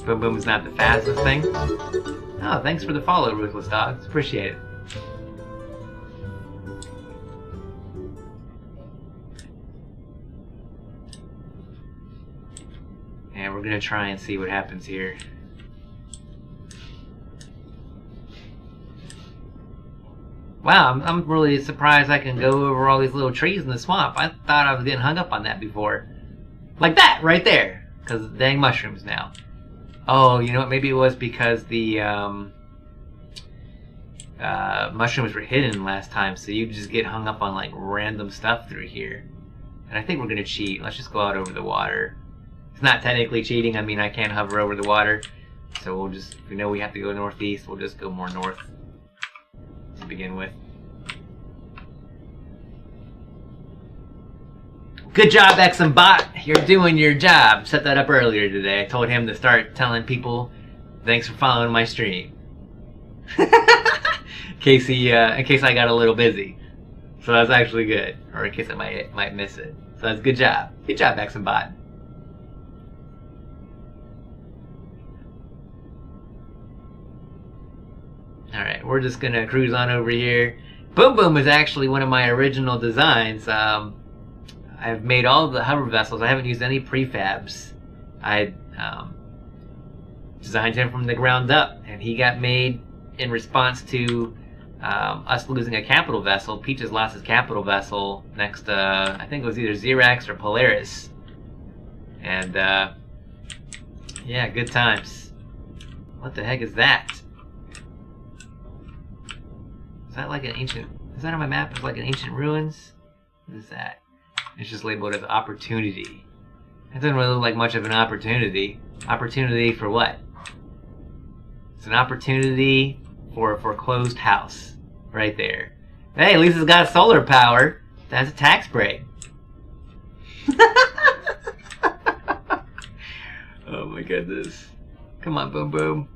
Boom Boom is not the fastest thing. Oh, thanks for the follow, Ruthless Dogs. Appreciate it. And we're gonna try and see what happens here. Wow, I'm really surprised I can go over all these little trees in the swamp. I thought I was getting hung up on that before. Like that, right there. Because of the dang mushrooms now. Oh, you know what? Maybe it was because the mushrooms were hidden last time, so you just get hung up on like random stuff through here. And I think we're going to cheat. Let's just go out over the water. It's not technically cheating. I mean, I can't hover over the water. So we'll just, if we know we have to go northeast, we'll just go more north to begin with. Good job, EkzimBot. You're doing your job. Set that up earlier today. I told him to start telling people, thanks for following my stream. in case I got a little busy. So that's actually good. Or in case I might miss it. So that's good job. Good job, EkzimBot. Alright, we're just gonna cruise on over here. Boom Boom is actually one of my original designs. I've made all the hover vessels. I haven't used any prefabs. I designed him from the ground up, and he got made in response to us losing a capital vessel. Peaches lost his capital vessel next to, I think it was either Xerax or Polaris. And yeah, good times. What the heck is that? Is that like an ancient, is that on my map? It's like an ancient ruins? What is that? It's just labeled as opportunity. It doesn't really look like much of an opportunity. Opportunity for what? It's an opportunity for a foreclosed house. Right there. Hey, at least it's got solar power. That's a tax break. Oh my goodness. Come on, Boom Boom.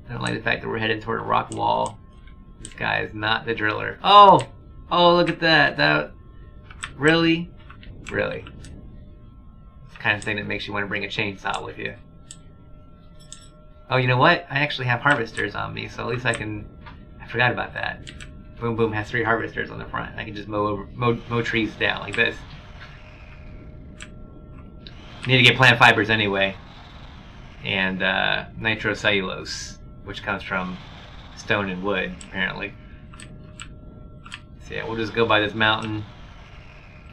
I don't like the fact that we're heading toward a rock wall. This guy is not the driller. Oh! Oh, look at that. That... Really? Really? It's the kind of thing that makes you want to bring a chainsaw with you. Oh, you know what? I actually have harvesters on me, so at least I can... I forgot about that. Boom Boom has 3 harvesters on the front. I can just mow trees down like this. Need to get plant fibers anyway. And nitrocellulose, which comes from stone and wood, apparently. So yeah, we'll just go by this mountain.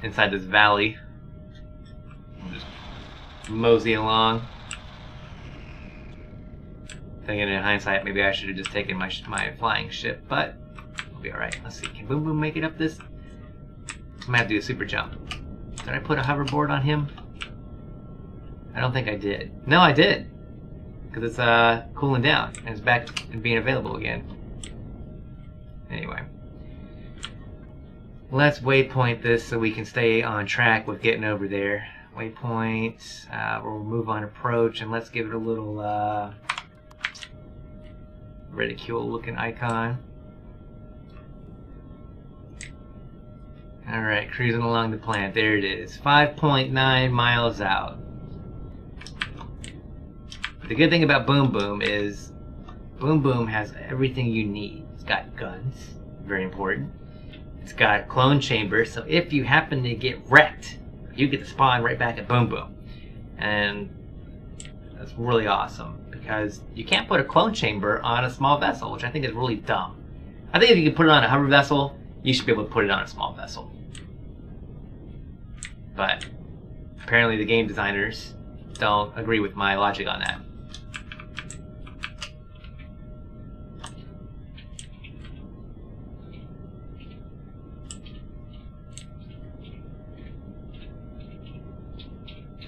Inside this valley. We'll just mosey along. Thinking in hindsight, maybe I should have just taken my flying ship, but we'll be alright. Let's see, can Boom Boom make it up this? I might have to do a super jump. Did I put a hoverboard on him? I don't think I did. No, I did! Because it's cooling down, and it's back and being available again. Anyway. Let's waypoint this so we can stay on track with getting over there. Waypoint, we'll move on approach, and let's give it a little ridicule looking icon. Alright, cruising along the planet. There it is. 5.9 miles out. The good thing about Boom Boom is Boom Boom has everything you need. It's got guns, very important. It's got a clone chamber, so if you happen to get wrecked, you get to spawn right back at Boom Boom. And that's really awesome, because you can't put a clone chamber on a small vessel, which I think is really dumb. I think if you can put it on a hover vessel, you should be able to put it on a small vessel. But apparently the game designers don't agree with my logic on that.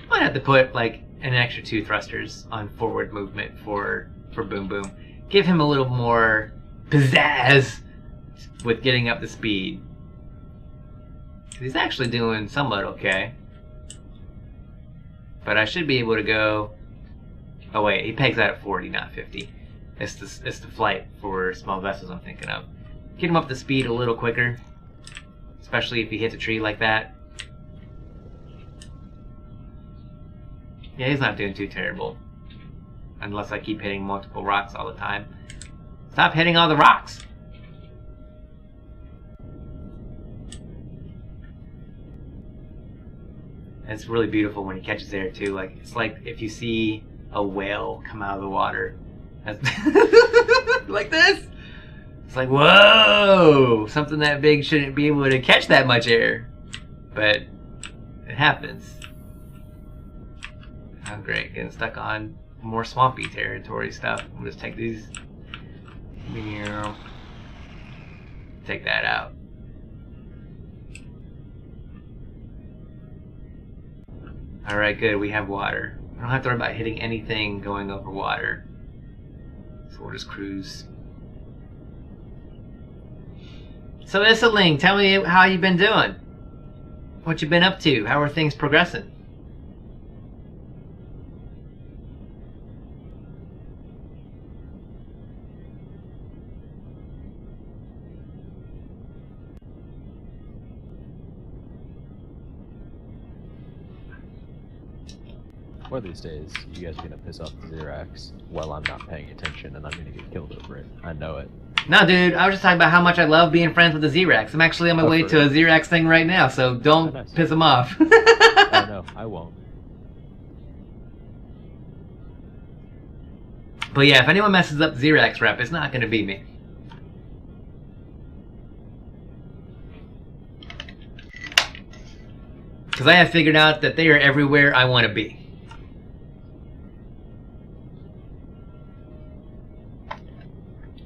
Might have to put like an extra 2 thrusters on forward movement for Boom Boom. Give him a little more pizzazz with getting up to speed. He's actually doing somewhat okay. But I should be able to go... Oh wait, he pegs out at 40, not 50. It's the flight for small vessels I'm thinking of. Get him up to speed a little quicker. Especially if he hits a tree like that. Yeah, he's not doing too terrible. unless I keep hitting multiple rocks all the time. Stop hitting all the rocks! It's really beautiful when he catches there too. Like, it's like if you see a whale come out of the water. Like this! It's like, whoa! Something that big shouldn't be able to catch that much air. But it happens. Oh great, getting stuck on more swampy territory stuff. We'll just take these. Take that out. Alright, good, we have water. I don't have to worry about hitting anything going over water. So we'll just cruise. So Issaling, tell me how you've been doing. What you've been up to? How are things progressing? One of these days, you guys are gonna piss off the Xerax while I'm not paying attention, and I'm gonna get killed over it. I know it. No, dude, I was just talking about how much I love being friends with the Xerax. I'm actually on my way to a Xerax thing right now, so don't piss him off. I know, I won't. But yeah, if anyone messes up Xerax rep, it's not gonna be me. Because I have figured out that they are everywhere I want to be.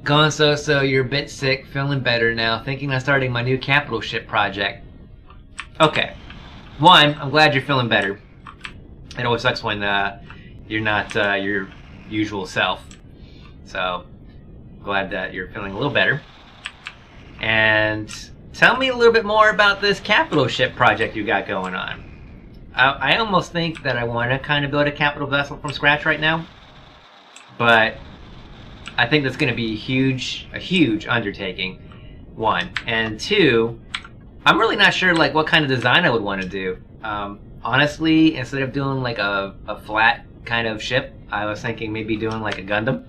Going so, you're a bit sick, feeling better now, thinking of starting my new capital ship project. Okay. One, I'm glad you're feeling better. It always sucks when you're not your usual self. So, glad that you're feeling a little better. And tell me a little bit more about this capital ship project you got going on. I almost think that I want to kind of build a capital vessel from scratch right now. But I think that's going to be a huge undertaking, one. And two, I'm really not sure like what kind of design I would want to do. Honestly, instead of doing like a flat kind of ship, I was thinking maybe doing like a Gundam.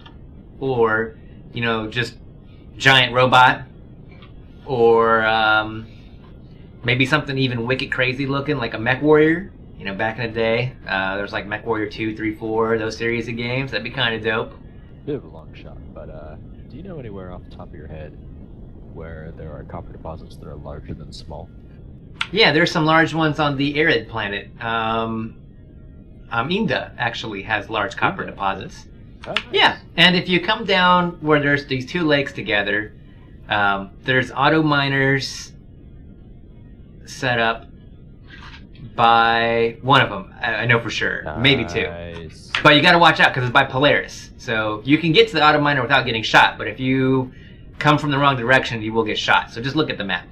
Or, you know, just giant robot. Or maybe something even wicked crazy looking like a Mech Warrior. You know, back in the day, there's like Mech Warrior 2, 3, 4, those series of games. That'd be kind of dope. Bit of a long shot, but do you know anywhere off the top of your head where there are copper deposits that are larger than small? Yeah, there's some large ones on the arid planet. Inda actually has large copper deposits. Oh, nice. Yeah, and if you come down where there's these two lakes together, there's auto miners set up by one of them. I know for sure. Nice. Maybe two. But you gotta watch out because it's by Polaris. So you can get to the auto miner without getting shot, but if you come from the wrong direction, you will get shot. So just look at the map.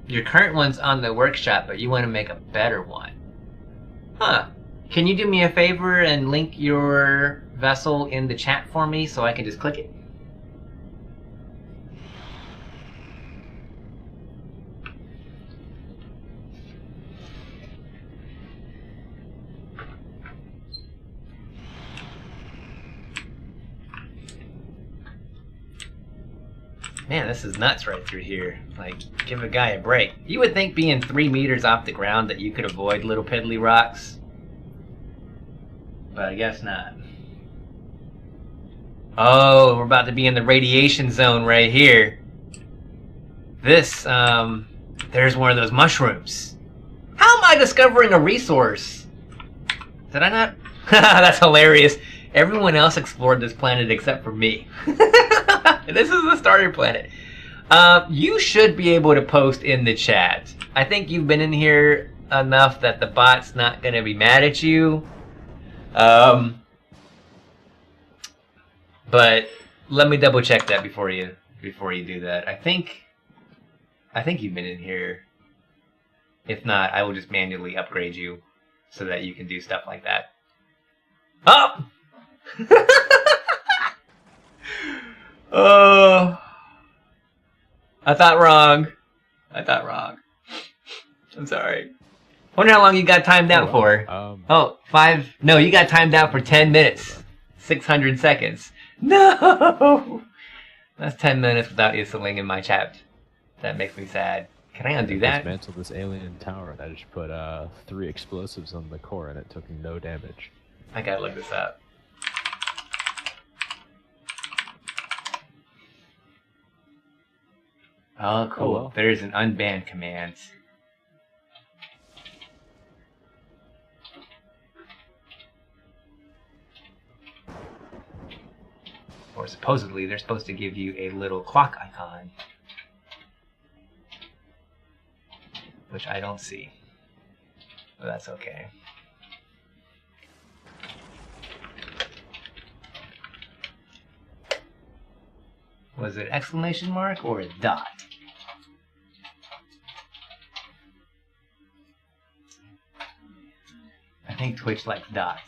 Your current one's on the workshop, but you want to make a better one. Huh. Can you do me a favor and link your vessel in the chat for me so I can just click it? Man, this is nuts right through here. Like, give a guy a break. You would think being 3 meters off the ground that you could avoid little piddly rocks. But I guess not. Oh, we're about to be in the radiation zone right here. This, there's one of those mushrooms. How am I discovering a resource? Did I not? That's hilarious. Everyone else explored this planet except for me. This is the starter planet. You should be able to post in the chat. I think you've been in here enough that the bot's not going to be mad at you. But let me double check that before you do that. I think you've been in here. If not, I will just manually upgrade you so that you can do stuff like that. Oh! Oh, I thought wrong. I'm sorry. Wonder how long you got timed out for. Oh, 5. No, you got timed out for 10 minutes. 600 seconds. No! That's 10 minutes without you sitting in my chat. That makes me sad. Can I undo that? Dismantled this alien tower and I just put 3 explosives on the core and it took no damage. I gotta look this up. Oh, cool. Oh, well. There's an unban command. Or supposedly, they're supposed to give you a little clock icon. Which I don't see. But that's okay. Was it exclamation mark or a dot? I think Twitch likes dots.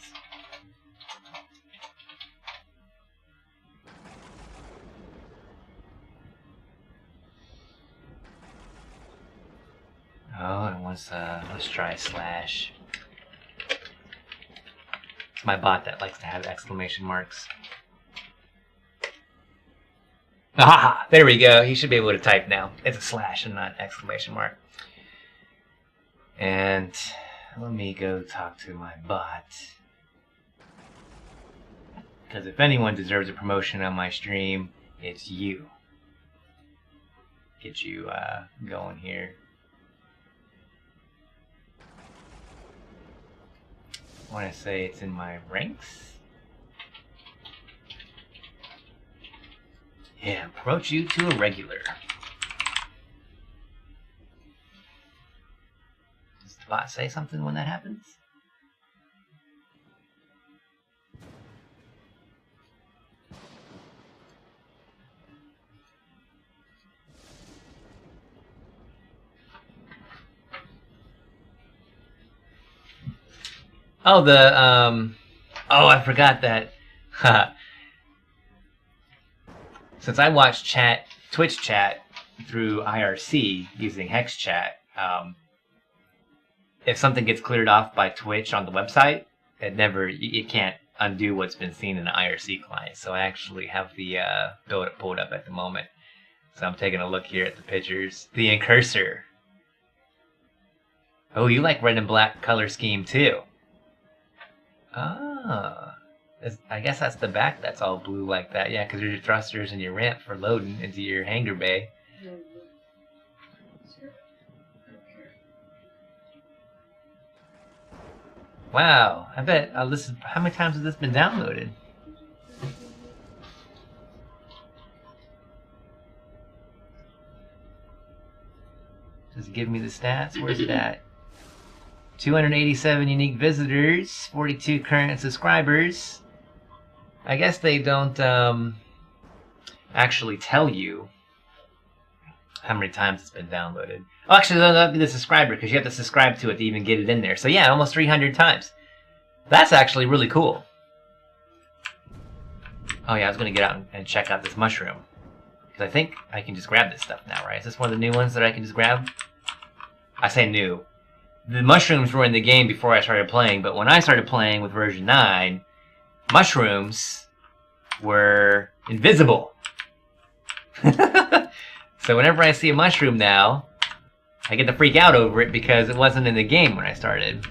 Oh, and let's try slash. It's my bot that likes to have exclamation marks. Aha! There we go. He should be able to type now. It's a slash and not an exclamation mark. And let me go talk to my bot. Because if anyone deserves a promotion on my stream, it's you. Get you going here. I want to say it's in my ranks. Yeah, promote you to a regular. Does the bot say something when that happens? Oh, oh, I forgot that. Since I watch Twitch chat through IRC using Hex Chat, if something gets cleared off by Twitch on the website, it can't undo what's been seen in the IRC client. So I actually have the build pulled up at the moment. So I'm taking a look here at the pictures. The Incursor. Oh, you like red and black color scheme too. Ah, I guess that's the back that's all blue like that. Yeah, because there's your thrusters and your ramp for loading into your hangar bay. Wow, I bet how many times has this been downloaded? Does it give me the stats? Where's it at? 287 unique visitors, 42 current subscribers. I guess they don't actually tell you how many times it's been downloaded. Oh, actually, that'll be the subscriber, because you have to subscribe to it to even get it in there. So yeah, almost 300 times. That's actually really cool. Oh yeah, I was going to get out and check out this mushroom. Because I think I can just grab this stuff now, right? Is this one of the new ones that I can just grab? I say new. The mushrooms were in the game before I started playing, but when I started playing with version 9, mushrooms were invisible. So whenever I see a mushroom now, I get to freak out over it because it wasn't in the game when I started.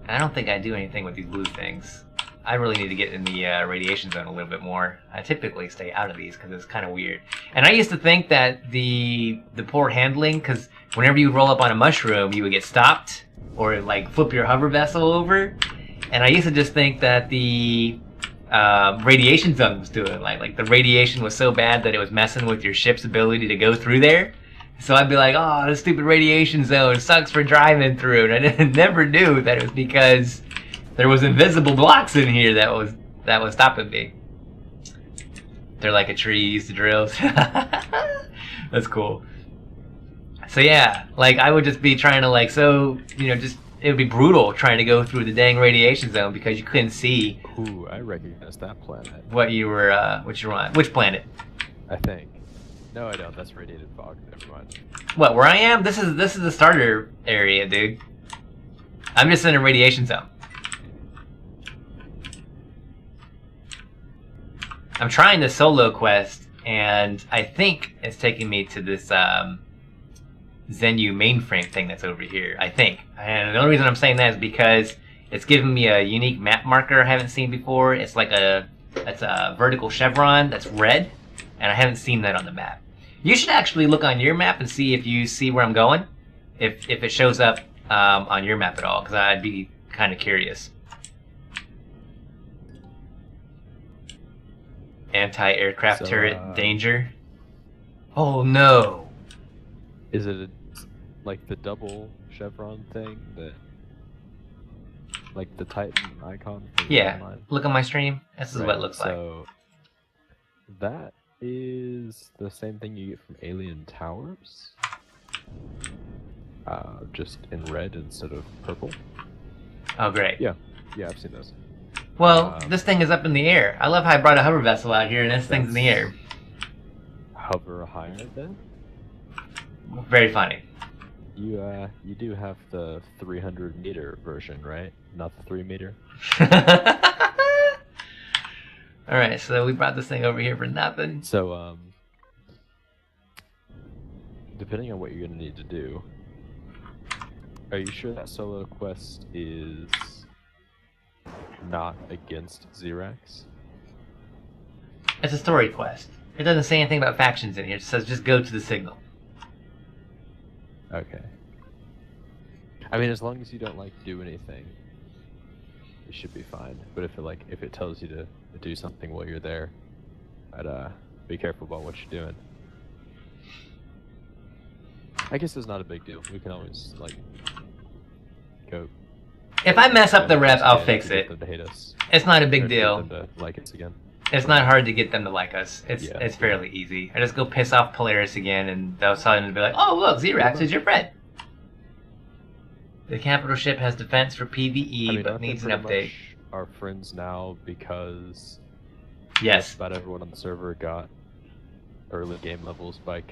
I don't think I do anything with these blue things. I really need to get in the radiation zone a little bit more. I typically stay out of these because it's kind of weird. And I used to think that the poor handling, because whenever you roll up on a mushroom, you would get stopped or like flip your hover vessel over. And I used to just think that the radiation zone was doing like the radiation was so bad that it was messing with your ship's ability to go through there. So I'd be like, oh, this stupid radiation zone sucks for driving through. And I never knew that it was because there was invisible blocks in here that was stopping me. They're like a tree used to drills. That's cool. So yeah, like I would just be trying to it would be brutal trying to go through the dang radiation zone because you couldn't see. Ooh, I recognize that planet. What you were on? Which planet? I think. No, I don't. That's radiated fog. Never mind. What, where I am? This is the starter area, dude. I'm just in a radiation zone. I'm trying the solo quest, and I think it's taking me to this Zenu mainframe thing that's over here. I think. And the only reason I'm saying that is because it's giving me a unique map marker I haven't seen before. It's like it's a vertical chevron that's red, and I haven't seen that on the map. You should actually look on your map and see if you see where I'm going, if it shows up on your map at all, because I'd be kind of curious. Anti-aircraft turret danger. Oh no! Is it like the double chevron thing that, like the Titan icon? Yeah. Look on my stream. This is what it looks like. So that is the same thing you get from Alien Towers, just in red instead of purple. Oh great. Yeah, I've seen those. Well, this thing is up in the air. I love how I brought a hover vessel out here and this thing's in the air. Hover higher then? Very funny. You do have the 300-meter version, right? Not the 3-meter? Alright, so we brought this thing over here for nothing. So, depending on what you're going to need to do, are you sure that solo quest is not against Xerax? It's a story quest. It doesn't say anything about factions in here. It says just go to the signal. Okay. I mean, as long as you don't do anything, you should be fine. But if it tells you to do something while you're there, I'd be careful about what you're doing. I guess it's not a big deal. We can always go. If I mess up the rep, I'll fix it. Them to hate us. It's not a big deal. Them to like us again. It's not hard to get them to like us. It's fairly easy. I just go piss off Polaris again, and they'll suddenly be like, "Oh, look, Xerax is your friend." The capital ship has defense for PvE, but needs an update. Our friends now because yes, about everyone on the server got early game levels by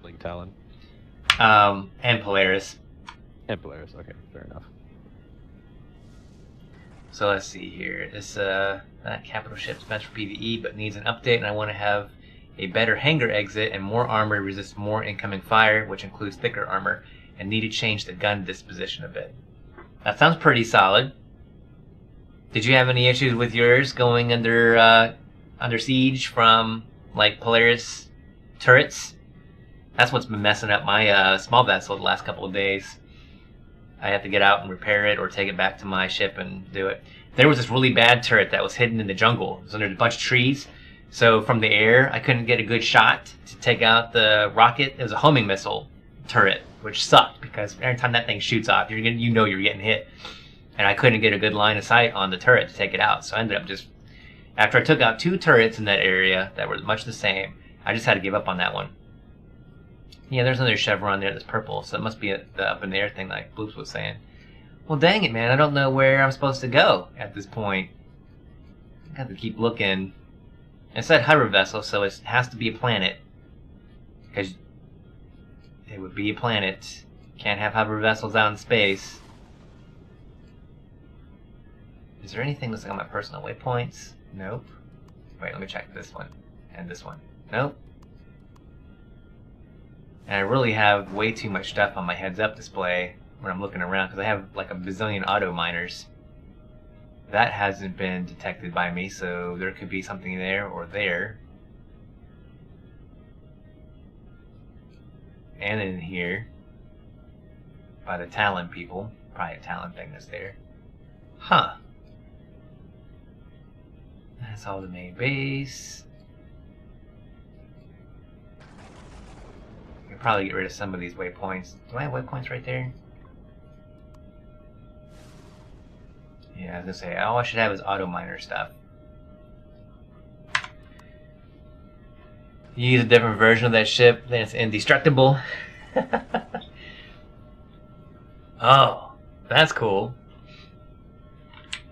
killing Talon. And Polaris. And Polaris. Okay, fair enough. So let's see here. This that capital ship's meant for PvE, but needs an update, and I want to have a better hangar exit and more armor, resists more incoming fire, which includes thicker armor, and need to change the gun disposition a bit. That sounds pretty solid. Did you have any issues with yours going under siege from Polaris turrets? That's what's been messing up my small vessel the last couple of days. I have to get out and repair it or take it back to my ship and do it. There was this really bad turret that was hidden in the jungle. It was under a bunch of trees. So from the air, I couldn't get a good shot to take out the rocket. It was a homing missile turret, which sucked because every time that thing shoots off, you're getting hit. And I couldn't get a good line of sight on the turret to take it out. So I ended up just, after I took out 2 turrets in that area that were much the same, I just had to give up on that one. Yeah, there's another chevron there that's purple, so it must be the up in the air thing like Bloops was saying. Well, dang it, man, I don't know where I'm supposed to go at this point. I have to keep looking. It said hover vessel, so it has to be a planet. Because it would be a planet. Can't have hover vessels out in space. Is there anything that's like on my personal waypoints? Nope. Wait, let me check this one. And this one. Nope. And I really have way too much stuff on my heads-up display when I'm looking around, because I have like a bazillion auto miners. That hasn't been detected by me, so there could be something there or there. And in here, by the Talon people. Probably a Talon thing that's there. Huh. That's all the main base. I can probably get rid of some of these waypoints. Do I have waypoints right there? Yeah, I was gonna say, all I should have is auto miner stuff. You use a different version of that ship, then it's indestructible. Oh, that's cool.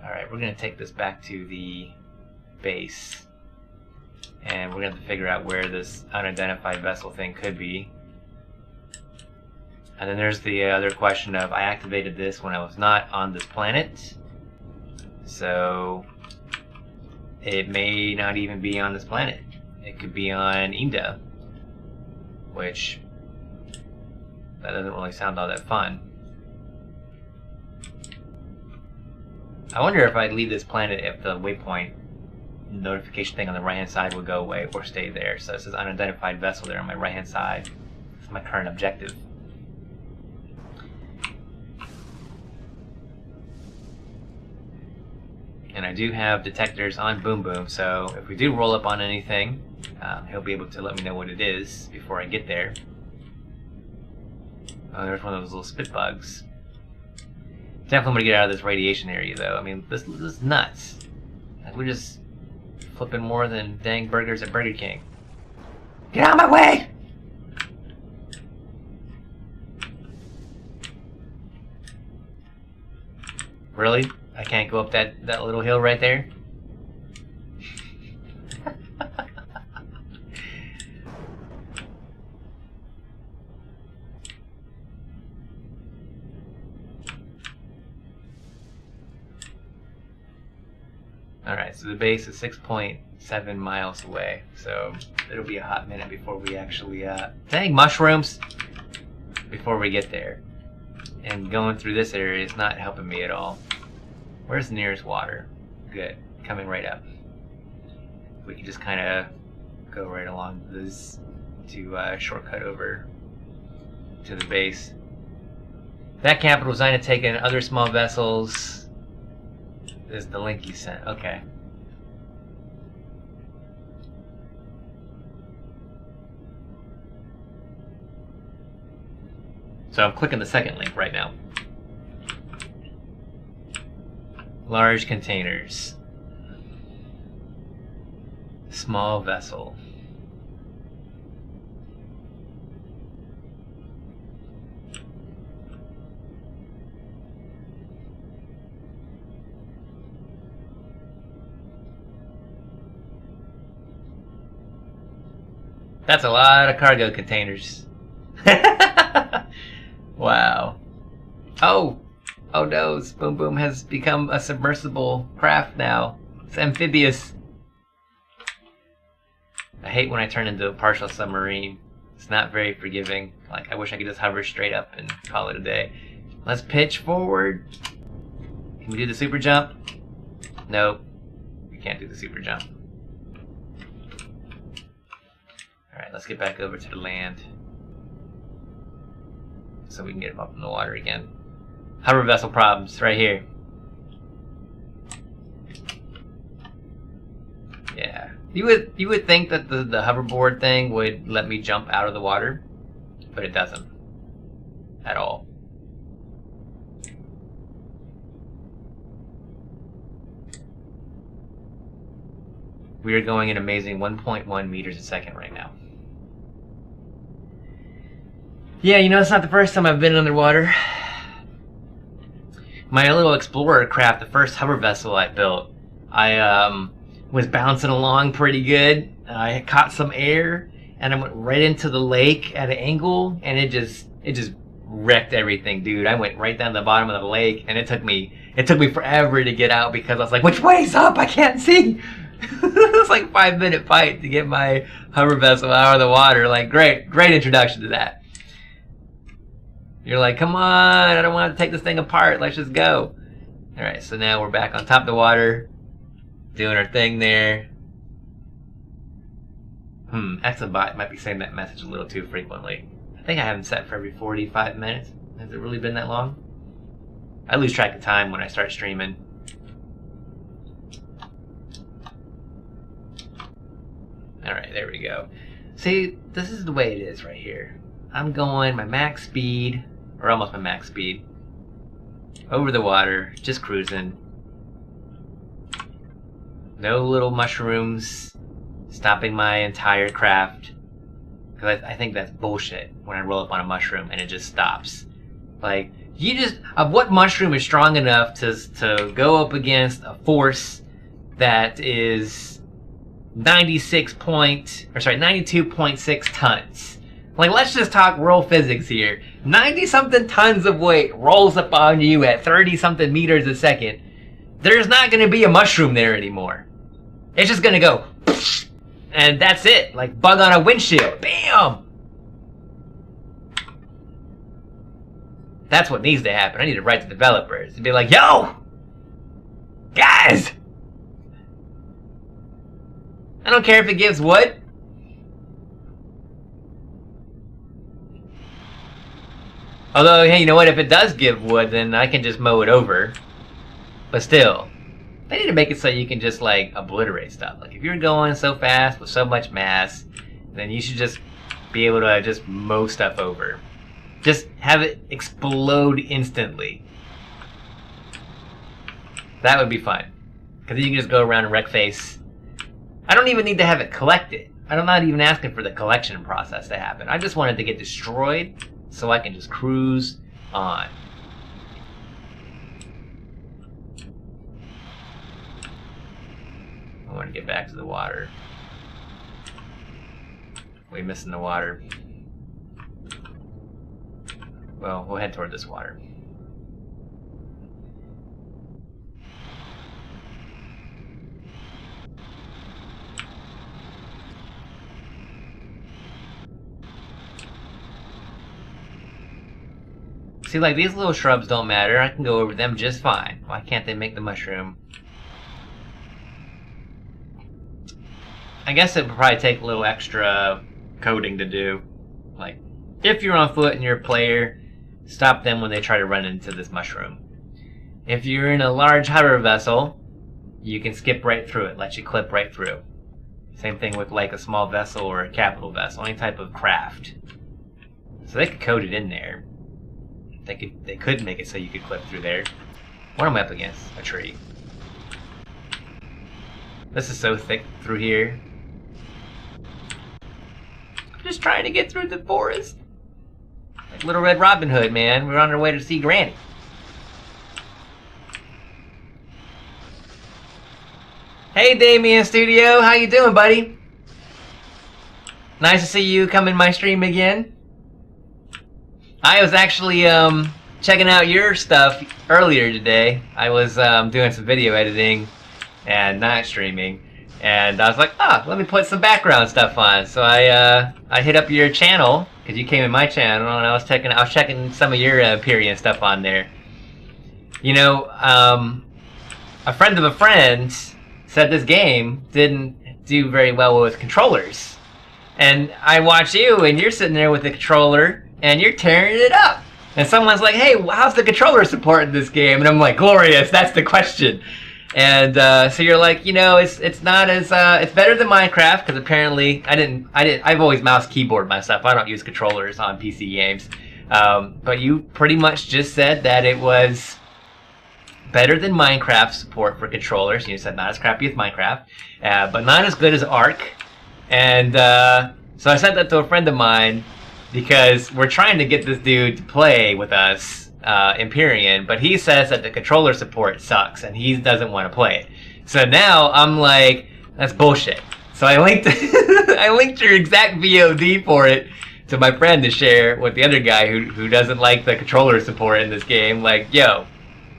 Alright, we're gonna take this back to the base. And we're going to have to figure out where this unidentified vessel thing could be. And then there's the other question of, I activated this when I was not on this planet. So it may not even be on this planet. It could be on Inda. Which, that doesn't really sound all that fun. I wonder if I'd leave this planet if the waypoint notification thing on the right hand side would go away or stay there. So it says unidentified vessel there on my right hand side. That's my current objective. And I do have detectors on Boom Boom, so if we do roll up on anything, he'll be able to let me know what it is before I get there. Oh, there's one of those little spit bugs. Definitely want to get out of this radiation area, though. I mean, this is nuts. Like, we're just flipping more than dang burgers at Burger King. Get out of my way! Really? I can't go up that little hill right there? Alright, so the base is 6.7 miles away, so it'll be a hot minute before we actually, dang, mushrooms! Before we get there. And going through this area is not helping me at all. Where's the nearest water? Good, coming right up. We can just kind of go right along this to shortcut over to the base. That capital designed to take in other small vessels. This is the link you sent. Okay. So I'm clicking the second link right now. Large containers. Small vessel. That's a lot of cargo containers. Wow. Oh! Oh no, Boom Boom has become a submersible craft now. It's amphibious. I hate when I turn into a partial submarine. It's not very forgiving. Like, I wish I could just hover straight up and call it a day. Let's pitch forward. Can we do the super jump? Nope. We can't do the super jump. Alright, let's get back over to the land. So we can get him up in the water again. Hover vessel problems, right here. Yeah. You would think that the hoverboard thing would let me jump out of the water, but it doesn't. At all. We are going an amazing 1.1 meters a second right now. Yeah, you know, it's not the first time I've been underwater. My little explorer craft, the first hover vessel I built, I was bouncing along pretty good. I caught some air, and I went right into the lake at an angle, and it just wrecked everything, dude. I went right down the bottom of the lake, and it took me forever to get out because I was like, which way's up? I can't see. It was like a 5-minute fight to get my hover vessel out of the water. Like, great introduction to that. You're like, come on, I don't want to take this thing apart. Let's just go. Alright, so now we're back on top of the water, doing our thing there. EkzimBot might be saying that message a little too frequently. I think I have him set for every 45 minutes. Has it really been that long? I lose track of time when I start streaming. Alright, there we go. See, this is the way it is right here. I'm going my max speed, or almost my max speed, over the water, just cruising. No little mushrooms stopping my entire craft. Because I think that's bullshit when I roll up on a mushroom and it just stops. Like, what mushroom is strong enough to go up against a force that is 92.6 tons. Like, let's just talk real physics here. 90-something tons of weight rolls up on you at 30-something meters a second. There's not going to be a mushroom there anymore. It's just going to go, and that's it. Like bug on a windshield. Bam! That's what needs to happen. I need to write to developers and be like, yo! Guys! I don't care if it gives wood. Although, hey, you know what? If it does give wood, then I can just mow it over. But still, they need to make it so you can just, like, obliterate stuff. Like, if you're going so fast with so much mass, then you should just be able to just mow stuff over. Just have it explode instantly. That would be fun. Because then you can just go around and wreck face. I don't even need to have it collected. I'm not even asking for the collection process to happen. I just want it to get destroyed so I can just cruise on. I want to get back to the water. We're missing the water. Well, we'll head toward this water. See, like, these little shrubs don't matter. I can go over them just fine. Why can't they make the mushroom? I guess it would probably take a little extra coding to do. Like, if you're on foot and you're a player, stop them when they try to run into this mushroom. If you're in a large hover vessel, you can skip right through it, let you clip right through. Same thing with like a small vessel or a capital vessel, any type of craft. So they could code it in there. They could make it so you could clip through there. What am I up against? A tree. This is so thick through here. I'm just trying to get through the forest. Like Little Red Robin Hood, man. We're on our way to see Granny. Hey, Damien Studio. How you doing, buddy? Nice to see you come in my stream again. I was actually checking out your stuff earlier today. I was doing some video editing and not streaming, and I was like, let me put some background stuff on. So I hit up your channel because you came in my channel, and I was checking some of your Empyrion stuff on there. You know, a friend of a friend said this game didn't do very well with controllers, and I watch you, and you're sitting there with the controller. And you're tearing it up. And someone's like, hey, how's the controller support in this game? And I'm like, glorious, that's the question. And so you're like, you know, it's not as it's better than Minecraft, because apparently I've always mouse keyboard myself. I don't use controllers on PC games. But you pretty much just said that it was better than Minecraft support for controllers. You said not as crappy as Minecraft, but not as good as Ark. And so I sent that to a friend of mine, because we're trying to get this dude to play with us, Empyrion, but he says that the controller support sucks and he doesn't want to play it. So now I'm like, that's bullshit. So I linked I linked your exact VOD for it to my friend to share with the other guy who doesn't like the controller support in this game. Like, yo,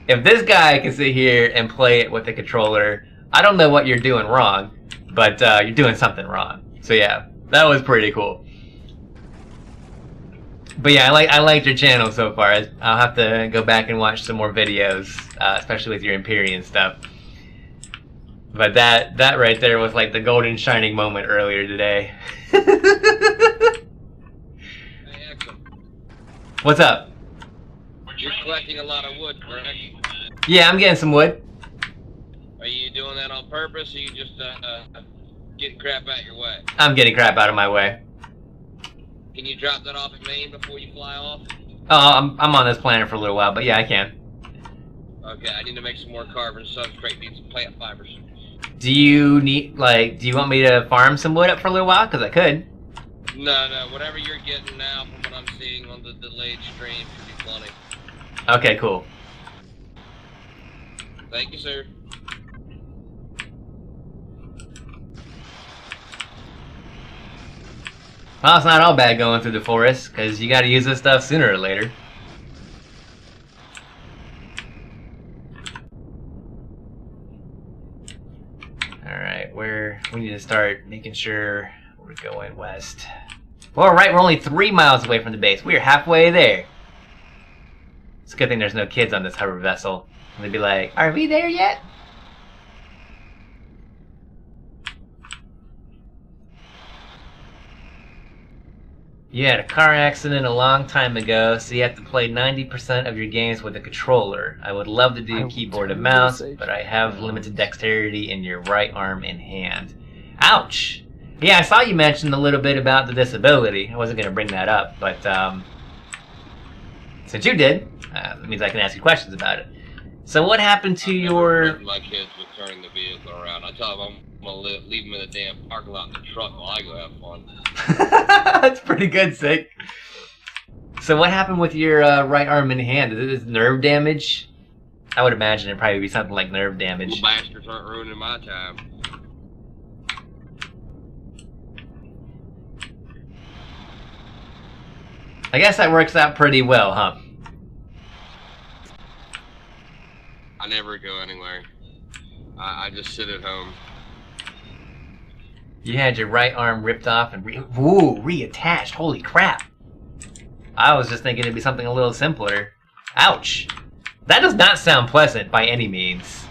if this guy can sit here and play it with the controller, I don't know what you're doing wrong, but you're doing something wrong. So yeah, that was pretty cool. But yeah, I liked your channel so far. I'll have to go back and watch some more videos, especially with your Empyrion stuff. But that right there was like the golden shining moment earlier today. Hey, Ekzim. What's up? You're collecting a lot of wood, correct? Yeah, I'm getting some wood. Are you doing that on purpose, or you just getting crap out your way? I'm getting crap out of my way. Can you drop that off at Maine before you fly off? Oh, I'm on this planet for a little while, but yeah, I can. Okay, I need to make some more carbon substrate, need some plant fibers. Do you want me to farm some wood up for a little while? Because I could. No, whatever you're getting now from what I'm seeing on the delayed stream should be plenty. Okay, cool. Thank you, sir. Well, it's not all bad going through the forest, because you got to use this stuff sooner or later. Alright, we need to start making sure we're going west. Well, right, we're only 3 miles away from the base. We are halfway there. It's a good thing there's no kids on this hover vessel. And they'd be like, are we there yet? You had a car accident a long time ago, so you have to play 90% of your games with a controller. I would love to do keyboard and mouse, but I have limited dexterity in your right arm and hand. Ouch! Yeah, I saw you mention a little bit about the disability. I wasn't going to bring that up, but since you did, that means I can ask you questions about it. So what happened to your... My kids with turning the vehicle around. I tell them I'm going to leave them in the damn parking lot in the truck while I go have fun. That's pretty good, Sick. So what happened with your right arm and hand? Is it nerve damage? I would imagine it'd probably be something like nerve damage. Little bastards aren't ruining my time. I guess that works out pretty well, huh? I never go anywhere. I just sit at home. You had your right arm ripped off and reattached. Holy crap. I was just thinking it'd be something a little simpler. Ouch. That does not sound pleasant by any means.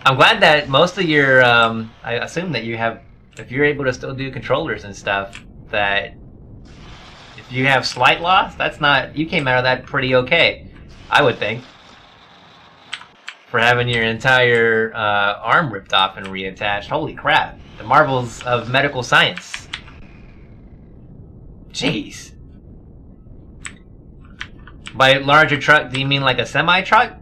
I'm glad that most of your, I assume that you have, if you're able to still do controllers and stuff, that if you have slight loss, that's not, you came out of that pretty okay, I would think. For having your entire arm ripped off and reattached. Holy crap. The marvels of medical science. Jeez. By larger truck, do you mean like a semi-truck?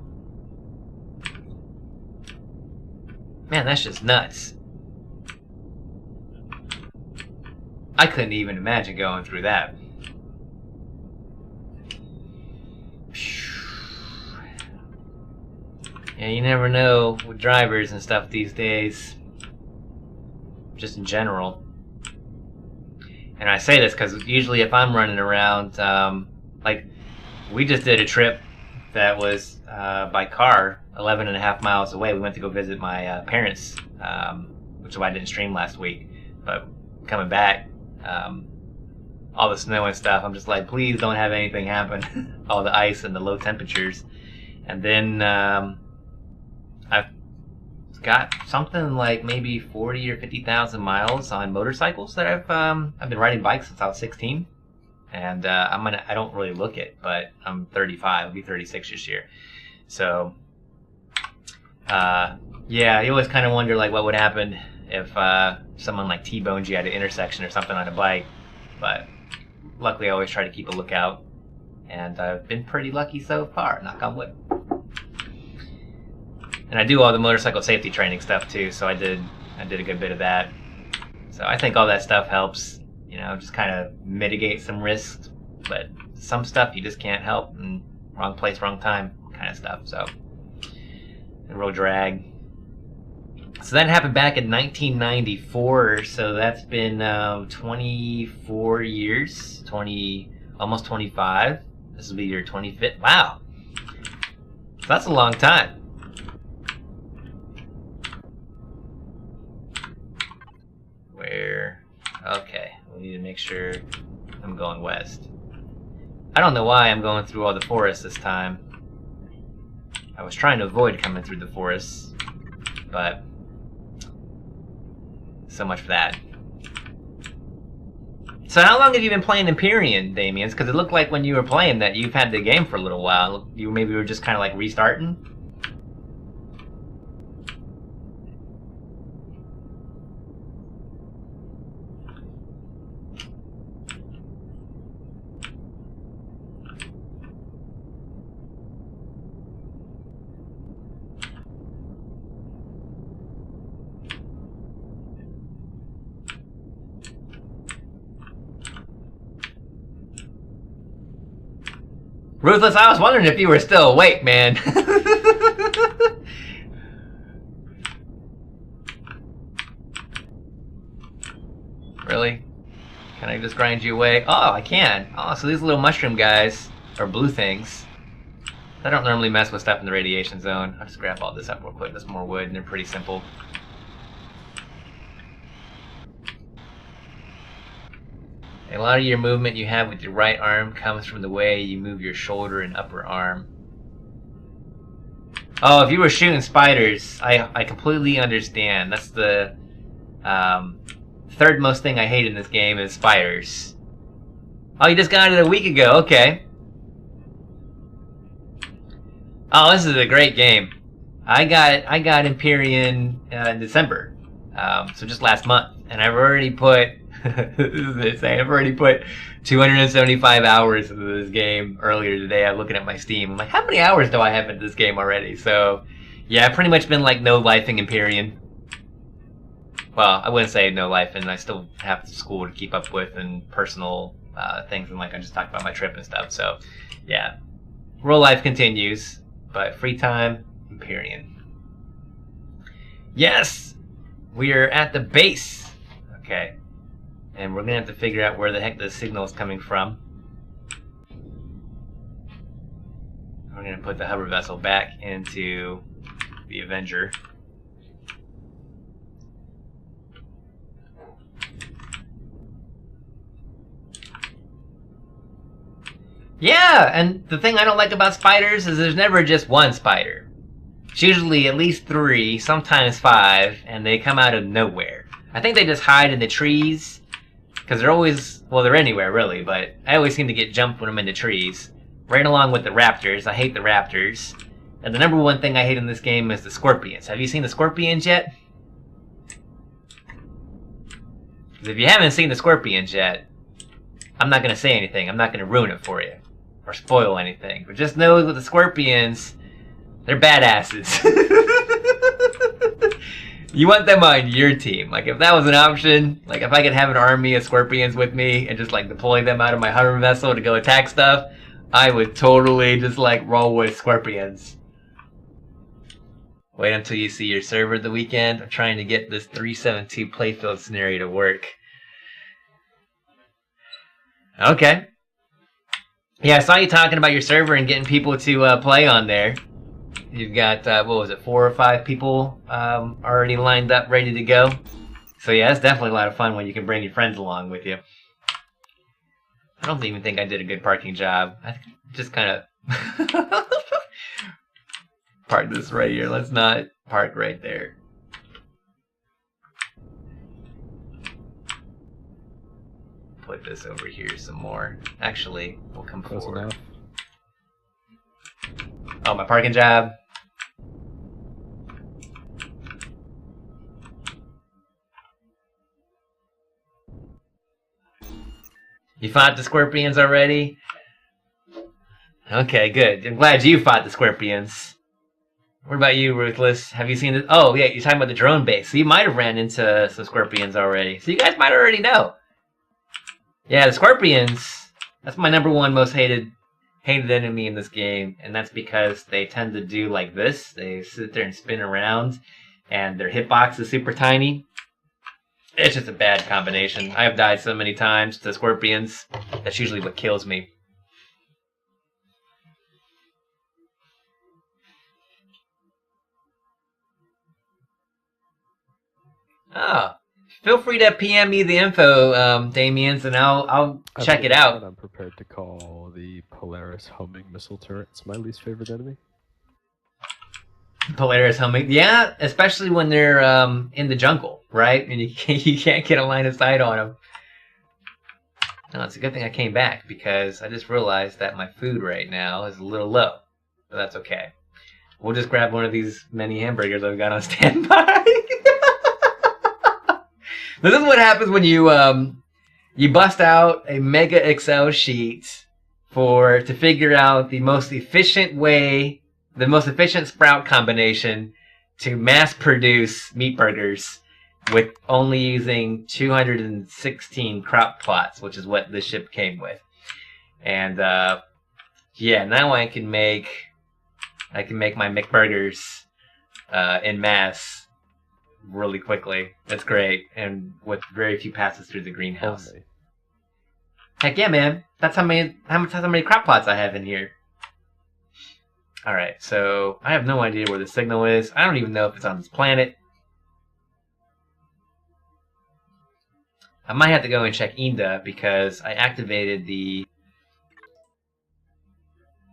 Man, that's just nuts. I couldn't even imagine going through that. Yeah, you never know with drivers and stuff these days. Just in general. And I say this because usually if I'm running around, like, we just did a trip that was by car, 11.5 miles away. We went to go visit my parents, which is why I didn't stream last week. But coming back, all the snow and stuff, I'm just like, please don't have anything happen. All the ice and the low temperatures. And then I've got something like maybe 40 or 50,000 miles on motorcycles that I've been riding bikes since I was 16. And I don't really look it, but I'm 35. I'll be 36 this year. So yeah, you always kind of wonder like what would happen if someone like T-boned you at an intersection or something on a bike. But luckily, I always try to keep a lookout, and I've been pretty lucky so far. Knock on wood. And I do all the motorcycle safety training stuff too, so I did a good bit of that. So I think all that stuff helps, you know, just kind of mitigate some risks. But some stuff you just can't help, and wrong place, wrong time kind of stuff. So, and road drag. So that happened back in 1994. So that's been 24 years, almost 25. This will be your 25th. Wow, so that's a long time. Okay, we need to make sure I'm going west. I don't know why I'm going through all the forests this time. I was trying to avoid coming through the forests, but so much for that. So how long have you been playing Empyrion, Damien? Because it looked like when you were playing that you've had the game for a little while. You maybe were just kind of like restarting? Ruthless, I was wondering if you were still awake, man. Really? Can I just grind you away? Oh, I can. Oh, so these little mushroom guys are blue things. I don't normally mess with stuff in the radiation zone. I'll just grab all this up real quick. There's more wood, and they're pretty simple. A lot of your movement you have with your right arm comes from the way you move your shoulder and upper arm. Oh, if you were shooting spiders, I completely understand. That's the third most thing I hate in this game is spiders. Oh, you just got it a week ago. Okay. Oh, this is a great game. I got Empyrion in December, so just last month, and I've already put this is insane. I've already put 275 hours into this game earlier today. I'm looking at my Steam. I'm like, how many hours do I have in this game already? So, yeah, I've pretty much been like no-lifing Empyrion. Well, I wouldn't say no-life, and I still have school to keep up with and personal things, and like I just talked about my trip and stuff. So, yeah, real life continues, but free time, Empyrion. Yes, we are at the base. Okay. And we're going to have to figure out where the heck the signal is coming from. We're going to put the hover vessel back into the Avenger. Yeah, and the thing I don't like about spiders is there's never just one spider. It's usually at least 3, sometimes 5, and they come out of nowhere. I think they just hide in the trees. Because they're always, well, they're anywhere, really, but I always seem to get jumped when I'm in the trees. Right along with the raptors. I hate the raptors. And the number one thing I hate in this game is the scorpions. Have you seen the scorpions yet? Because if you haven't seen the scorpions yet, I'm not going to say anything. I'm not going to ruin it for you. Or spoil anything. But just know that the scorpions, they're badasses. You want them on your team. Like, if that was an option, like, if I could have an army of scorpions with me and just, like, deploy them out of my hover vessel to go attack stuff, I would totally just, like, roll with scorpions. Wait until you see your server the weekend. I'm trying to get this 372 playfield scenario to work. Okay. Yeah, I saw you talking about your server and getting people to play on there. You've got, what was it, 4 or 5 people already lined up, ready to go. So yeah, it's definitely a lot of fun when you can bring your friends along with you. I don't even think I did a good parking job. I just kind of park this right here. Let's not park right there. Put this over here some more. Actually, we'll come forward. Oh, my parking job. You fought the scorpions already? Okay, good. I'm glad you fought the scorpions. What about you, Ruthless? Have you seen this? Oh, yeah, you're talking about the drone base. So you might have ran into some scorpions already. So you guys might already know. Yeah, the scorpions, that's my #1 most hated enemy in this game, and that's because they tend to do like this. They sit there and spin around, and their hitbox is super tiny. It's just a bad combination. I've died so many times to scorpions. That's usually what kills me. Oh, feel free to PM me the info, Damians, and I'll check it out. I'm prepared to call the Polaris homing missile turrets my least favorite enemy. Polaris homing, yeah, especially when they're in the jungle, right? And you can't get a line of sight on them. No, it's a good thing I came back because I just realized that my food right now is a little low, but that's okay. We'll just grab one of these mini hamburgers I've got on standby. This is what happens when you you bust out a mega Excel sheet to figure out the most efficient way, the most efficient sprout combination to mass produce meat burgers with only using 216 crop plots, which is what this ship came with. And yeah, now I can make my McBurgers in mass really quickly. That's great, and with very few passes through the greenhouse. Heck yeah, man. That's how many crop plots I have in here. Alright, so I have no idea where the signal is. I don't even know if it's on this planet. I might have to go and check Inda because I activated the...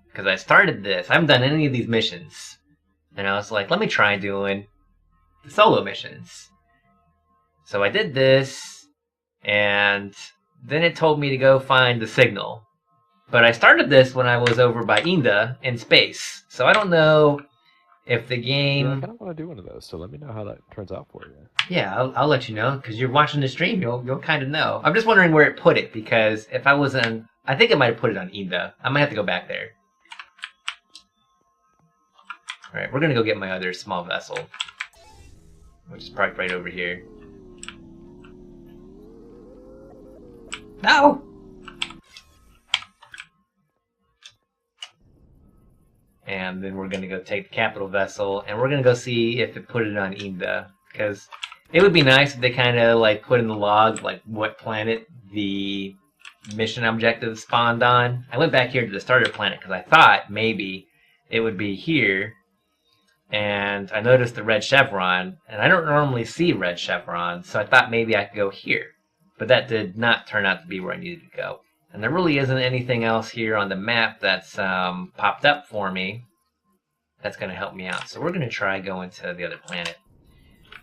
Because I started this. I haven't done any of these missions. And I was like, let me try doing the solo missions. So I did this, and then it told me to go find the signal. But I started this when I was over by Inda in space. So I don't know if the game... Yeah, I kind of want to do one of those, so let me know how that turns out for you. Yeah, I'll let you know, because you're watching the stream, you'll kind of know. I'm just wondering where it put it, because if I was on... I think it might have put it on Inda. I might have to go back there. Alright, we're going to go get my other small vessel, which is parked right over here. No! And then we're going to go take the capital vessel, and we're going to go see if it put it on Inda. Because it would be nice if they kind of like put in the log like what planet the mission objective spawned on. I went back here to the starter planet because I thought maybe it would be here. And I noticed the red chevron, and I don't normally see red chevron, so I thought maybe I could go here. But that did not turn out to be where I needed to go. And there really isn't anything else here on the map that's popped up for me that's going to help me out. So we're going to try going to the other planet.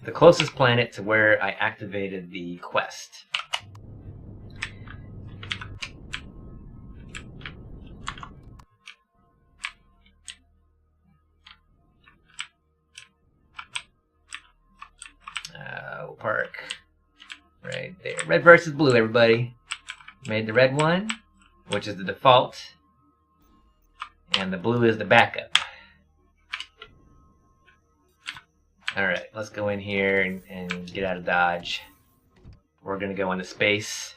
The closest planet to where I activated the quest. Park. Right there. Red versus blue, everybody. Made the red one, which is the default. And the blue is the backup. Alright, let's go in here and get out of Dodge. We're going to go into space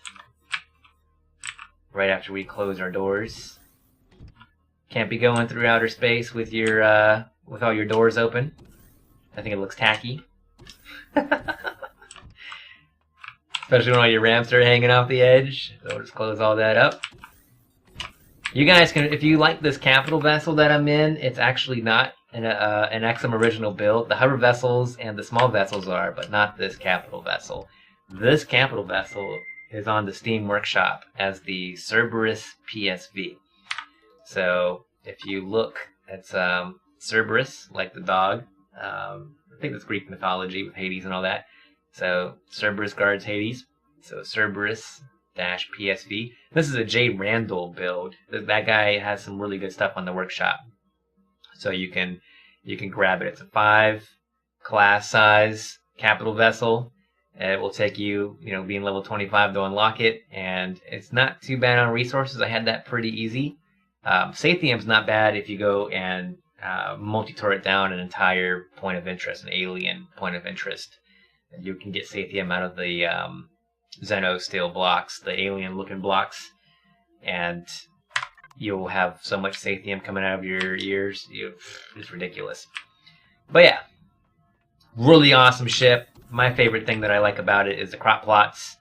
right after we close our doors. Can't be going through outer space with your with all your doors open. I think it looks tacky. Especially when all your ramps are hanging off the edge. So we'll just close all that up. You guys can, if you like this capital vessel that I'm in, it's actually not an Exim original build. The hover vessels and the small vessels are, but not this capital vessel. This capital vessel is on the Steam Workshop as the Cerberus PSV. So if you look, it's Cerberus, like the dog. I think that's Greek mythology with Hades and all that. So Cerberus guards Hades. So Cerberus-PSV. This is a J. Randall build. That guy has some really good stuff on the workshop. So you can grab it. It's a 5 class size capital vessel. It will take you, being level 25 to unlock it, and it's not too bad on resources. I had that pretty easy. Sathium's not bad if you go and multi-turret down an entire point of interest, an alien point of interest. You can get Sathium out of the Xeno steel blocks, the alien-looking blocks, and you'll have so much Sathium coming out of your ears. It's ridiculous. But yeah, really awesome ship. My favorite thing that I like about it is the crop plots,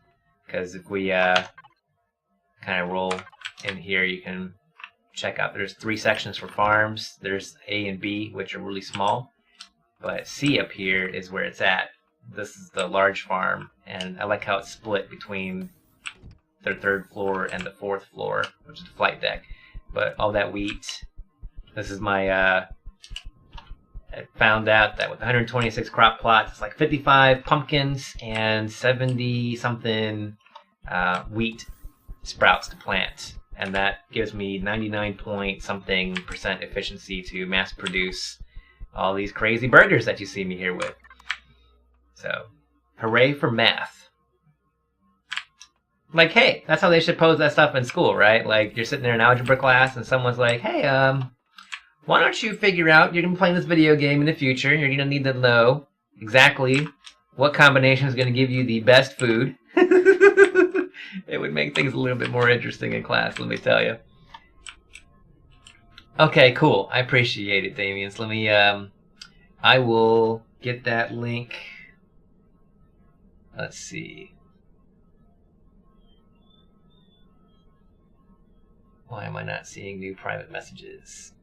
because if we kind of roll in here, you can check out. There's 3 sections for farms. There's A and B, which are really small, but C up here is where it's at. This is the large farm, and I like how it's split between the 3rd floor and the 4th floor, which is the flight deck. But all that wheat, this is my, I found out that with 126 crop plots, it's like 55 pumpkins and 70-something wheat sprouts to plant. And that gives me 99-point-something% efficiency to mass produce all these crazy burgers that you see me here with. So, hooray for math. Like, hey, that's how they should pose that stuff in school, right? Like, you're sitting there in algebra class and someone's like, hey, why don't you figure out, you're going to be playing this video game in the future, you're going to need to know exactly what combination is going to give you the best food. It would make things a little bit more interesting in class, let me tell you. Okay, cool. I appreciate it, Damien. So let me, I will get that link. Let's see. Why am I not seeing new private messages?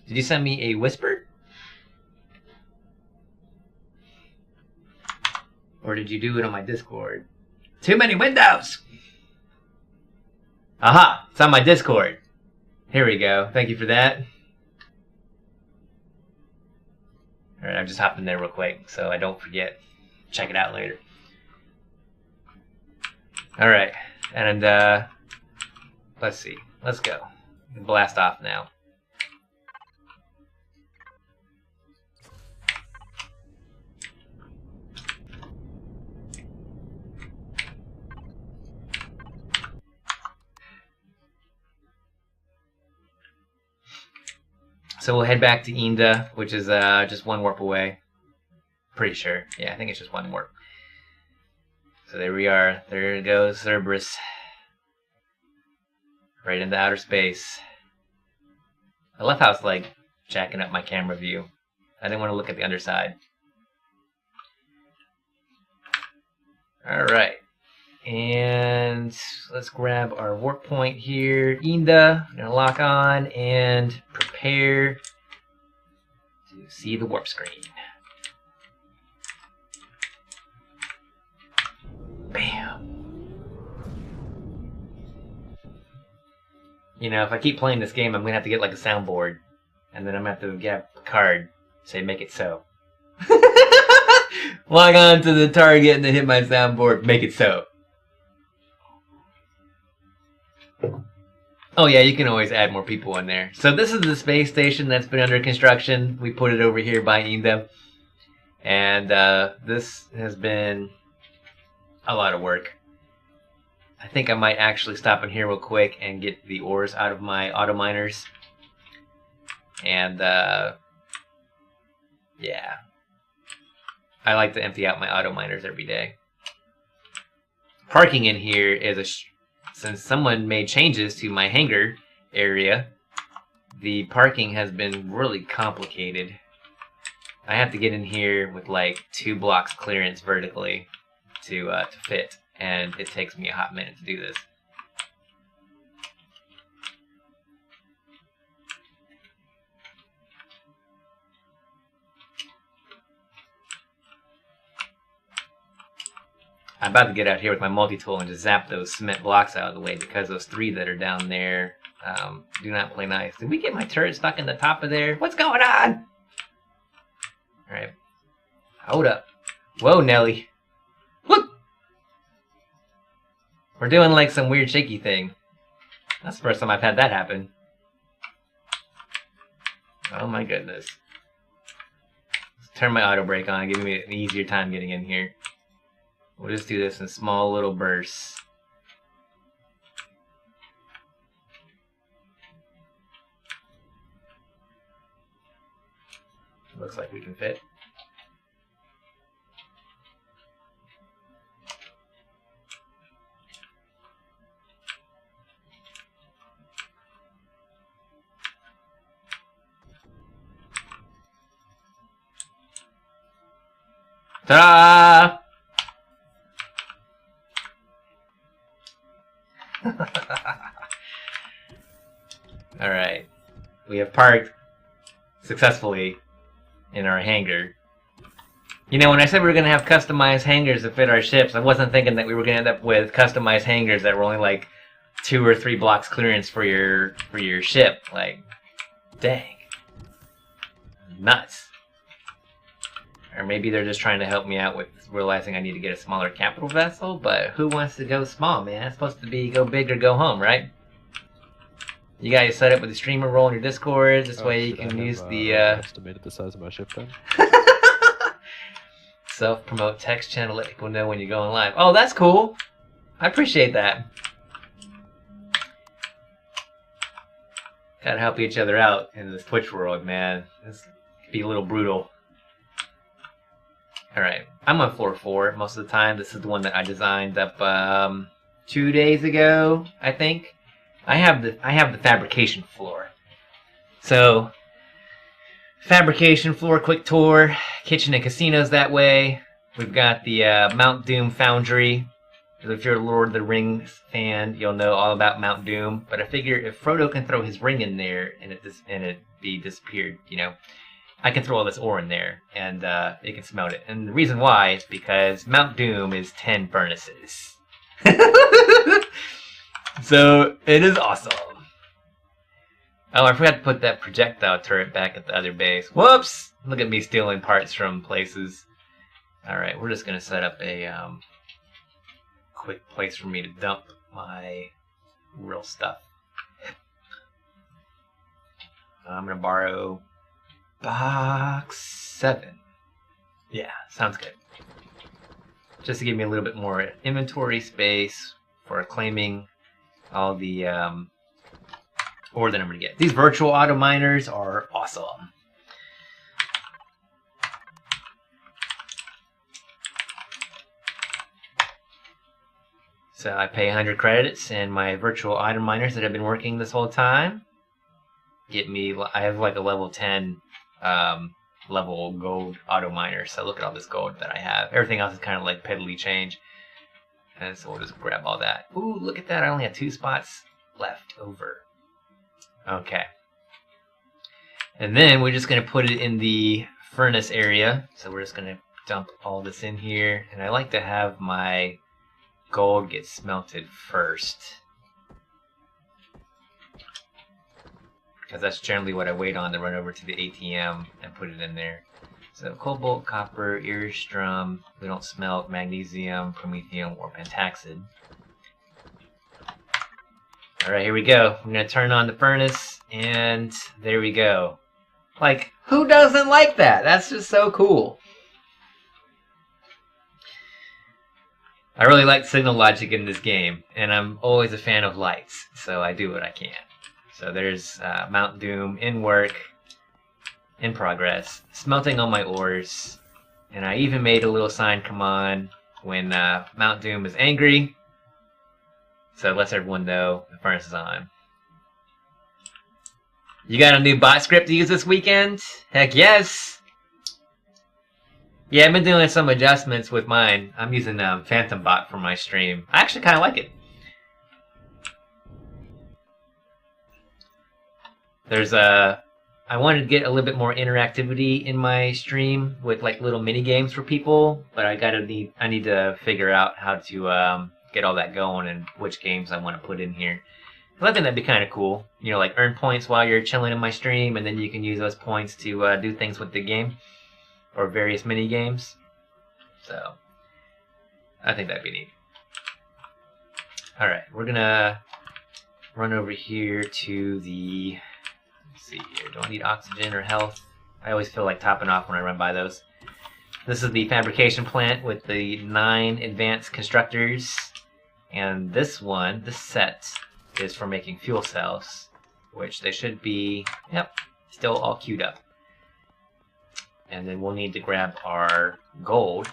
Did you send me a whisper? Or did you do it on my Discord? Too many windows! Aha! It's on my Discord. Here we go. Thank you for that. Alright, I've just hopped in there real quick so I don't forget. Check it out later. Alright, and let's see. Let's go. Blast off now. So we'll head back to Inda, which is just one warp away. Pretty sure. Yeah, I think it's just one warp. So there we are. There goes Cerberus. Right into outer space. I love how it's like jacking up my camera view. I didn't want to look at the underside. Alright. And let's grab our warp point here. Inda, I'm gonna lock on and prepare to see the warp screen. Bam. You know, if I keep playing this game, I'm gonna have to get like a soundboard, and then I'm gonna have to get a card, say make it so. Log on to the target and then hit my soundboard, make it so. Oh yeah, you can always add more people in there. So this is the space station that's been under construction. We put it over here by Inda. And this has been a lot of work. I think I might actually stop in here real quick and get the ores out of my auto miners. And yeah. I like to empty out my auto miners every day. Parking in here is a... Since someone made changes to my hangar area, the parking has been really complicated. I have to get in here with like 2 blocks clearance vertically to fit, and it takes me a hot minute to do this. I'm about to get out here with my multi-tool and just zap those cement blocks out of the way because those 3 that are down there do not play nice. Did we get my turret stuck in the top of there? What's going on? Alright. Hold up. Whoa, Nelly. Look! We're doing like some weird shaky thing. That's the first time I've had that happen. Oh my goodness. Let's turn my auto brake on, giving me an easier time getting in here. We'll just do this in small little bursts. Looks like we can fit. Ta-da! Alright. We have parked successfully in our hangar. You know, when I said we were going to have customized hangars to fit our ships, I wasn't thinking that we were going to end up with customized hangars that were only like 2 or 3 blocks clearance for your ship. Like, dang. Nuts. Or maybe they're just trying to help me out with realizing I need to get a smaller capital vessel, but who wants to go small, man? It's supposed to be go big or go home, right? You guys set up with the streamer role in your Discord, this way you can use the estimated the size of my ship then. Self-promote text channel, let people know when you're going live. Oh, that's cool. I appreciate that. Gotta help each other out in this Twitch world, man. This can be a little brutal. Alright, I'm on floor 4 most of the time. This is the one that I designed up 2 days ago, I think. I have the fabrication floor. So, fabrication floor, quick tour, kitchen and casinos that way. We've got the Mount Doom Foundry If you're a Lord of the Rings fan, you'll know all about Mount Doom. But I figure if Frodo can throw his ring in there and it be disappeared, you know, I can throw all this ore in there and it can smelt it. And the reason why is because Mount Doom is 10 furnaces. So it is awesome. Oh, I forgot to put that projectile turret back at the other base. Whoops! Look at me stealing parts from places. Alright, we're just going to set up a quick place for me to dump my real stuff. I'm going to borrow box 7. Yeah, sounds good. Just to give me a little bit more inventory space for claiming all the ore that I'm going to get. These virtual auto miners are awesome. So I pay 100 credits, and my virtual item miners that have been working this whole time get me. I have like a level 10 level gold auto miner. So look at all this gold that I have. Everything else is kind of like piddly change. And so we'll just grab all that. Ooh, look at that. I only have 2 spots left over. Okay. And then we're just going to put it in the furnace area. So we're just going to dump all this in here. And I like to have my gold get smelted first, because that's generally what I wait on to run over to the ATM and put it in there. So cobalt, copper, earstrum, we don't smelt magnesium, promethium, or pentaxid. Alright, here we go. I'm going to turn on the furnace, and there we go. Like, who doesn't like that? That's just so cool. I really like signal logic in this game, and I'm always a fan of lights, so I do what I can. So there's Mount Doom in work, in progress, smelting all my ores, and I even made a little sign come on when Mount Doom is angry, so it lets everyone know the furnace is on. You got a new bot script to use this weekend? Heck yes! Yeah, I've been doing some adjustments with mine. I'm using Phantom Bot for my stream. I actually kind of like it. There's I wanted to get a little bit more interactivity in my stream with like little mini games for people, but I need to figure out how to get all that going and which games I want to put in here. I think that'd be kind of cool. You know, like earn points while you're chilling in my stream, and then you can use those points to do things with the game. Or various mini games. So I think that'd be neat. Alright, we're gonna run over here to the, let's see here, do I need oxygen or health? I always feel like topping off when I run by those. This is the fabrication plant with the 9 advanced constructors. And this set is for making fuel cells, which they should be, yep, still all queued up. And then we'll need to grab our gold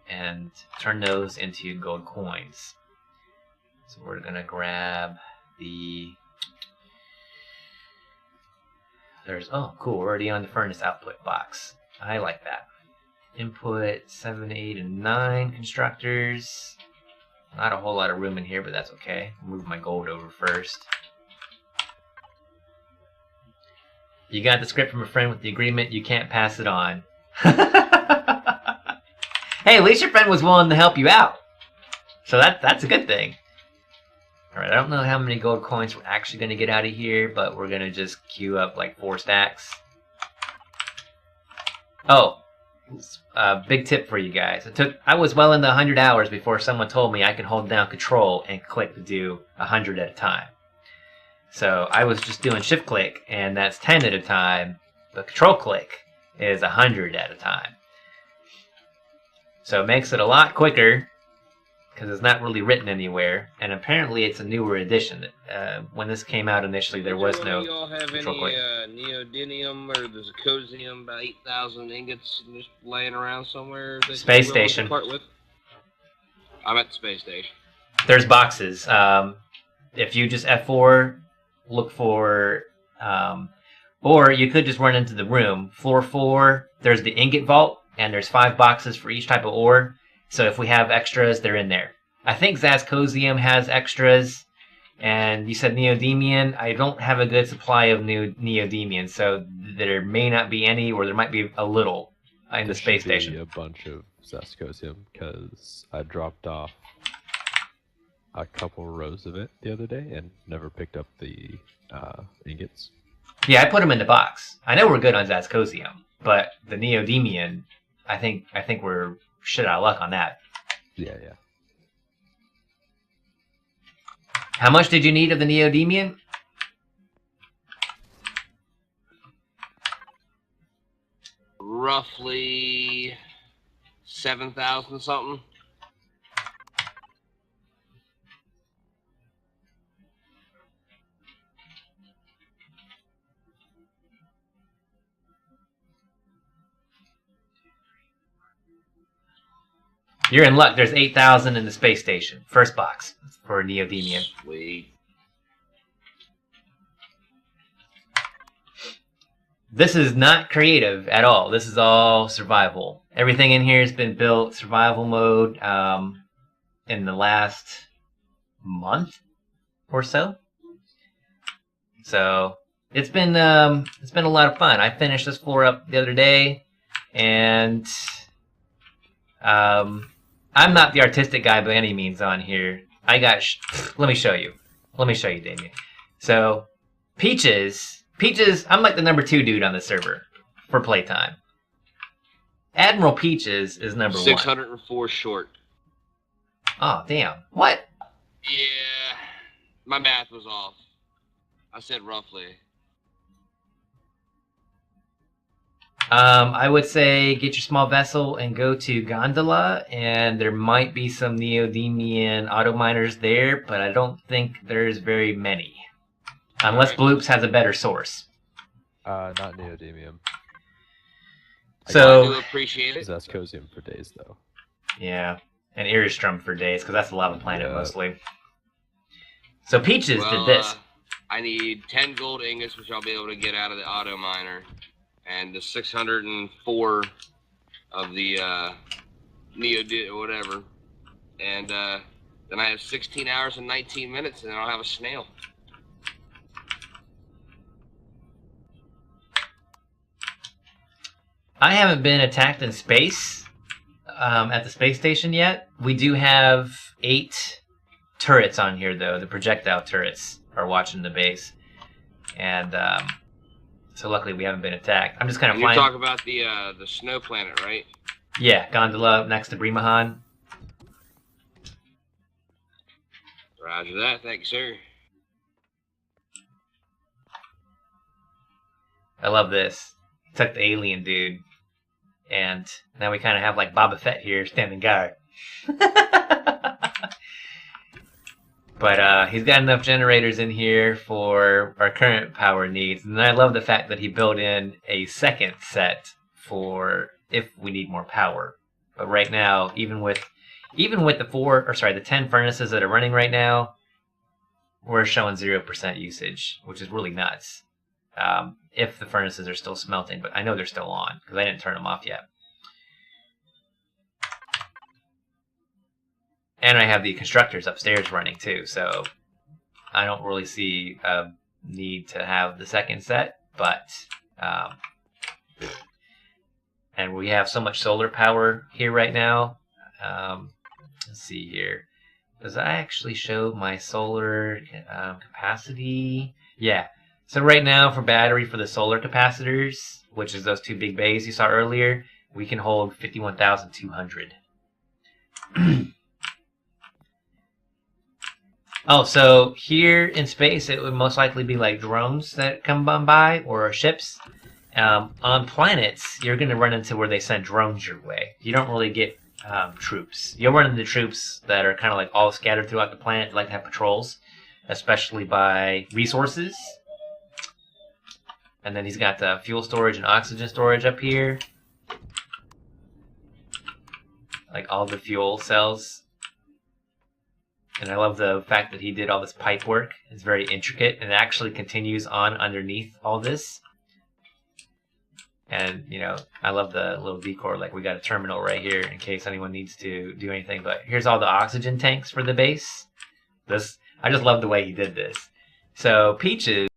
and turn those into gold coins. So we're going to grab the... oh, cool, we're already on the furnace output box. I like that. Input 7, 8, and 9 constructors. Not a whole lot of room in here, but that's okay. I'll move my gold over first. You got the script from a friend with the agreement you can't pass it on. Hey, at least your friend was willing to help you out. So that's a good thing. Alright, I don't know how many gold coins we're actually going to get out of here, but we're going to just queue up like 4 stacks. Oh, big tip for you guys. I was well into 100 hours before someone told me I could hold down control and click to do 100 at a time. So I was just doing shift click, and that's 10 at a time. The control click is 100 at a time. So it makes it a lot quicker, because it's not really written anywhere. And apparently it's a newer edition. When this came out initially, there was no you all have control click. any neodymium or the zirconium, about 8,000 ingots just laying around somewhere? That Space station. Part with? I'm at the space station. There's boxes. If you just F4... look for, or you could just run into the room. Floor 4, there's the ingot vault, and there's 5 boxes for each type of ore. So if we have extras, they're in there. I think Zascosium has extras, and you said Neodymium. I don't have a good supply of Neodymium, so there may not be any, or there might be a little in the space station. A bunch of Zascosium, because I dropped off a couple rows of it the other day and never picked up the ingots. Yeah, I put them in the box. I know we're good on Zascosium, but the Neodymium, I think we're shit out of luck on that. Yeah. How much did you need of the Neodymium? Roughly 7,000 something. You're in luck. There's 8,000 in the space station. First box for Neodymium. Sweet. This is not creative at all. This is all survival. Everything in here has been built survival mode in the last month or so. So it's been a lot of fun. I finished this floor up the other day, and I'm not the artistic guy by any means on here. I got let me show you. Let me show you, Damien. So Peaches, I'm like the number 2 dude on the server for playtime. Admiral Peaches is number 1. 604 short. Oh, damn. What? Yeah, my math was off. I said roughly. I would say get your small vessel and go to Gondola, and there might be some Neodymium auto miners there, but I don't think there's very many. Unless Bloops has a better source. Not Neodymium. So, I do appreciate it. Zascosium for days, though. Yeah, and Iristrum for days, because that's the lava planet mostly. So Peaches did this. I need 10 gold ingots, which I'll be able to get out of the auto miner, and the 604 of the Neodymium or whatever, and then I have 16 hours and 19 minutes, and then I'll have a snail. I haven't been attacked in space at the space station yet. We do have 8 turrets on here, though. The projectile turrets are watching the base. And so luckily we haven't been attacked. I'm just kind of flying. You talk about the snow planet, right? Yeah, Gondola next to Brimahan. Roger that. Thank you, sir. I love this. Took the alien dude. And now we kind of have like Boba Fett here standing guard. But he's got enough generators in here for our current power needs. And I love the fact that he built in a second set for if we need more power. But right now, even with the 10 furnaces that are running right now, we're showing 0% usage, which is really nuts. If the furnaces are still smelting, but I know they're still on because I didn't turn them off yet. And I have the constructors upstairs running too, so I don't really see a need to have the second set, but and we have so much solar power here right now. Let's see here. Does I actually show my solar capacity? Yeah. So right now for battery for the solar capacitors, which is those 2 big bays you saw earlier, we can hold 51,200. Oh, so here in space it would most likely be like drones that come by or ships. On planets, you're going to run into where they send drones your way. You don't really get troops. You'll run into troops that are kind of like all scattered throughout the planet, like to have patrols, especially by resources. And then he's got the fuel storage and oxygen storage up here. Like all the fuel cells. And I love the fact that he did all this pipe work. It's very intricate and it actually continues on underneath all this. And, you know, I love the little decor, like we got a terminal right here in case anyone needs to do anything. But here's all the oxygen tanks for the base. I just love the way he did this. So Peaches